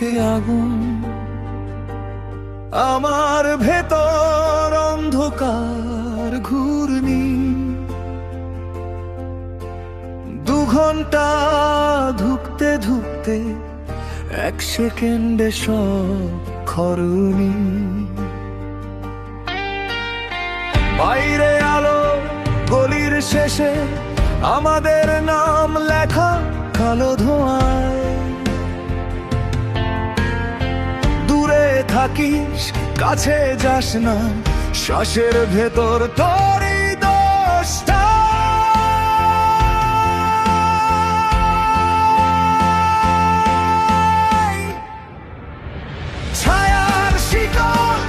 একটি আগুন, আমার ভেতর অন্ধকার ঘূর্ণি। 2 ঘন্টা ধুকতে ধুকতে 1 সেকেন্ডে সব খরুনি। বাইরে আলো, গলির শেষে আমাদের নাম লেখা কালো ধোঁয়ায়। দূরে থাকিস, কাছে যাস না, শ্বাসের ভেতর তোরই দোষটা। ছায়ার শিকল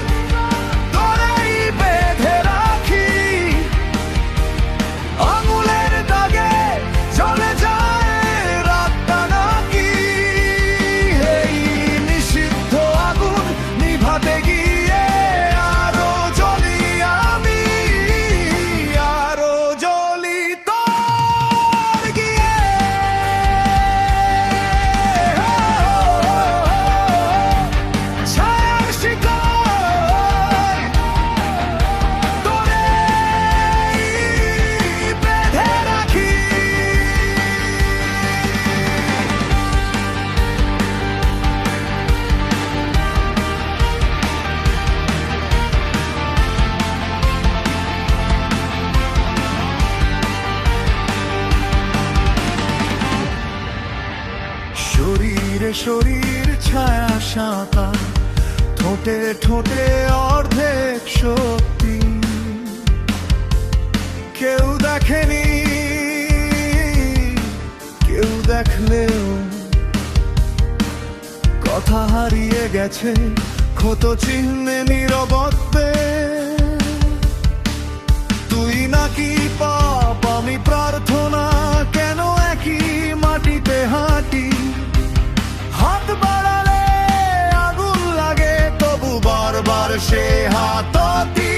তোরেই বেঁধে রাখি, আঙুলের দাগে জ্বলে যায় রাতটা নাকি। এই নিষিদ্ধ আগুন নিভাতে গিয়ে আরো জ্বলি আমি, আরো জ্বলি তোর গিয়ে। ছায়ার শিকল তোরেই বেঁধে রাখি। শরীরে শরীর ছায়া সাঁতা, ঠোঁটে ঠোঁটে অর্ধেক শক্তি। কেউ দেখেনি, কেউ দেখলেও কথা হারিয়ে গেছে ক্ষত চিহ্নে নীরবত্বে। তুই নাকি পাপ, আমি প্রার্থনা, কেন একই মাটিতে হাঁটি? হাত বাড়ালে আগুন লাগে, তবু বারবার সে হাতটি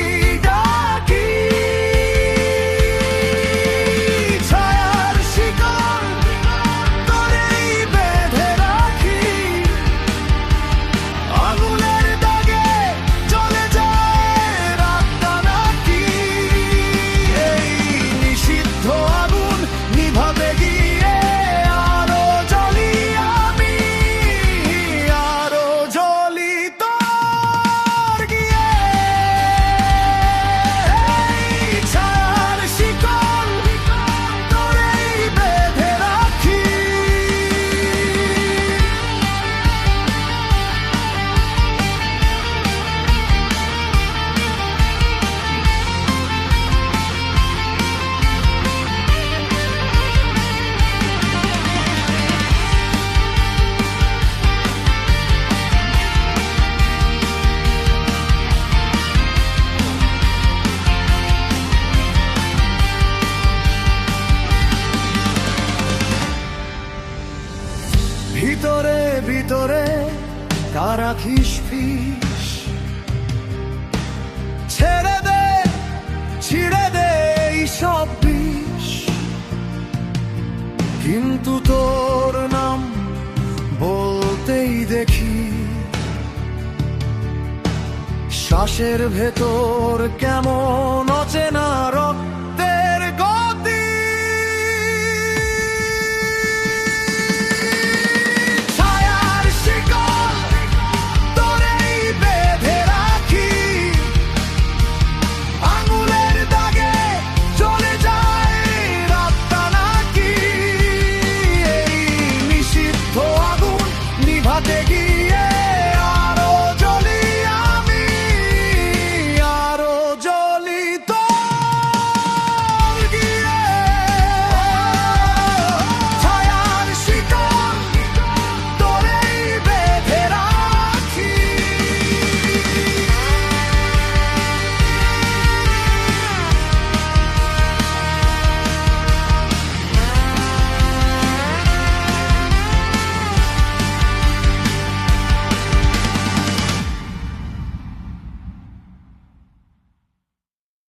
ডাকি। ছায়ার শিকল তোরেই বেঁধে রাখি, আঙুলের দাগে জ্বলে যায় রাতটা নাকি। এই নিষিদ্ধ আগুন নিভাতে গিয়ে আরো জ্বলি আমি, আরো জ্বলি তোর গিয়ে। এই ছায়ার শিকল তোরেই বেঁধে রাখি। ভিতরে ভিতরে কারা খিসফিস, ছেড়ে দে ছিড়ে দে এই সব বিষ। কিন্তু তোর নাম বলতেই দেখি শ্বাসের ভেতর কেমন অচেনা রক্ত